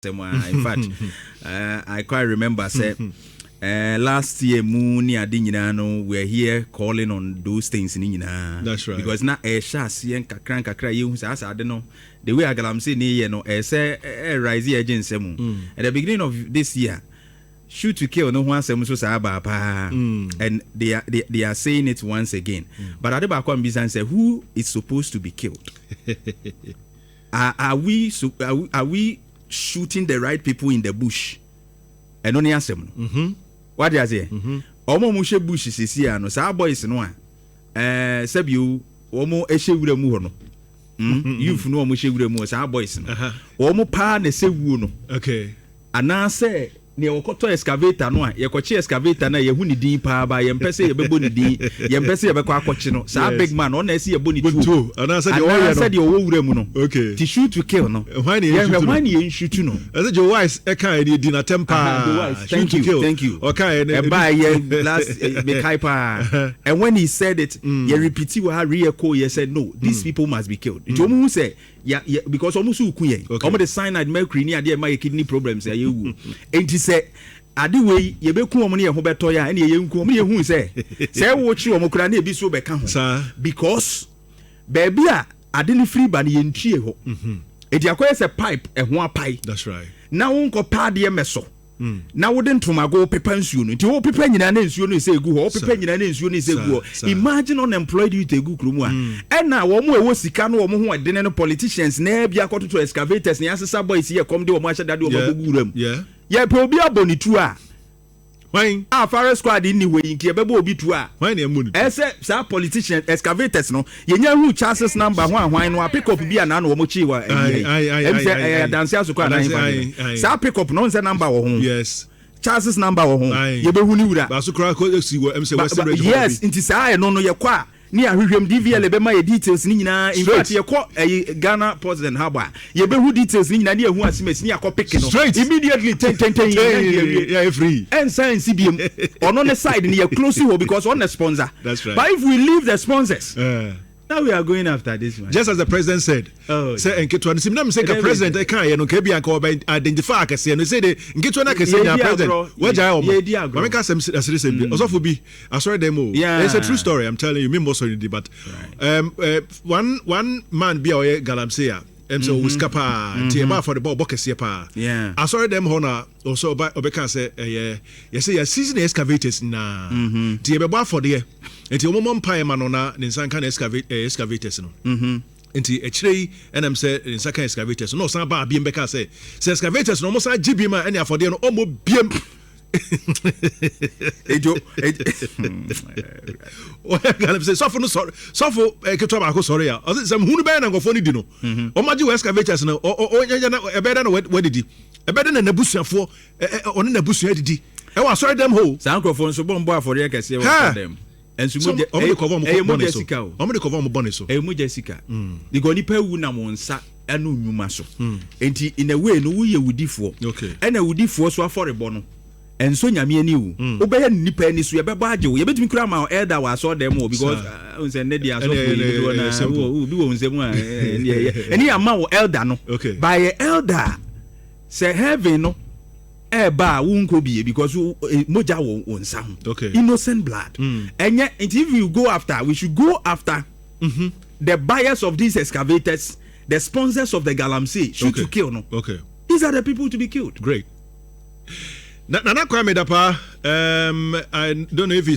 In fact, I quite remember say last year Moon Adinano were here calling on those things in That's right. Because now a chassis and kakra you I don't know the way I Galamsey near no say rise agent semu. At the beginning of this year, shoot to kill no one semus and they are saying it once again. But at the back one business say who is supposed to be killed? Are we shooting the right people in the bush? And only answer. What do you say? Omo mushe bush is here. No, sa boys no. Sebiu omo eshe wure mu no. Youth no mushe wure mu sa boys no. Omo pa na se wu no. Okay. Ana say ne wokoto excavator no a ye koche excavator na ye hu ni din pa ba ye mpese ye bebo ni din ye mpese ye bekọ akoche no sa big man on na esi ye bo ni two ana say the owo wure mu no okay to shoot to kill no why you shoot no I said your wise e kan e di na temper thank you okay e ba ye last be kai pa and when he said it ye repeat wa re-echo ye said no these people must be killed jomu say yeah, because almost ku ye almost the cyanide mercury ni ade my kidney problems ya you enti say ade wey ye be ku omo ne ye ho beto ya na ye nku omo ye hu say wo chi omo kura na e bi so be ka ho because baby a ade ni free ba na ye ntue ho edi akoye say pipe e ho apai that's right na won ko pa de meso na wo de ntomago pepa nsuo no nti wo pepa nyina na nsuo no se egu ho wo pepa nyina na nsuo no se egu imagine unemployed youth egu krumu a na wo mo ewo sika no wo mo ho de ne politicians na bia kototo excavators na asesa boys ye kom de wo mo ahye dade wo maguguram ye pe obi abonitu a when fire squad ni we nki e bebo obi tu a when e mu ese sa politician excavators no ye nya hu chances number hwan no pick up bia na wo mo chi wa dance asukwa na sa pick up no nse number wo ho yes chances number wo ho ye be hu ni wura ba so kra ko si wo MC West yes inti sa no ye kwa ni ahwehwem DVL be ma ye details ni nyina in fact ye ko Ghana President Haba ye be hu details ni nyina ni ehu asimes ni akọ pick no immediately 10 yeah free and science CBM on the side ni ye close ho because on the sponsor that's right but if we leave the sponsors now we are going after this one just as the president said say enketwa ni simna say ka president e kan ye no ka bia ka identify ka say no say the enketwa na ka say na president waja o ma make asem asere bi osofo bi asore dem o it's a true story I'm telling you me most of the but one man bia o Galamsey so uskapa tiema for the ball bokese pa asore dem ho na also obeka say you say your season excavators na tiebe bo for there enti omomom mpa ma no na ne nsanka na excavators no enti echirei enam say nsanka excavators no san ba biem beka say excavators no mo san gibi ma ene afode no omo biem ejo Galamsey sofo ketwa ba ko sorry ya sam hunu be na ngofo ni di no o maji excavators no o nyanya na ebeda na wedidi ebeda na nabusuafo oni nabusuan didi e wa sorry dem ho san krofo so bombo afore kese wa dem ensu mo bonne so mo Jessica digo ni pa wu na mo nsa anu nwuma so enti in a way no wo ye wudifo e na wudifo so aforebo no enso nyame ani wu obeye nipa ani so ye beba age wo ye betimi kura ma elder wa so dem o because unse ne dia so do na bi wo unse mu a eni ama wo elder no by elder say heaven no ba wonko biye because moja wo onsa ho innocent blood enye if you go after we should go after the buyers of these excavators the sponsors of the Galamsey shoot to kill no these are the people to be killed great Nana Kwame Dapa I don't know if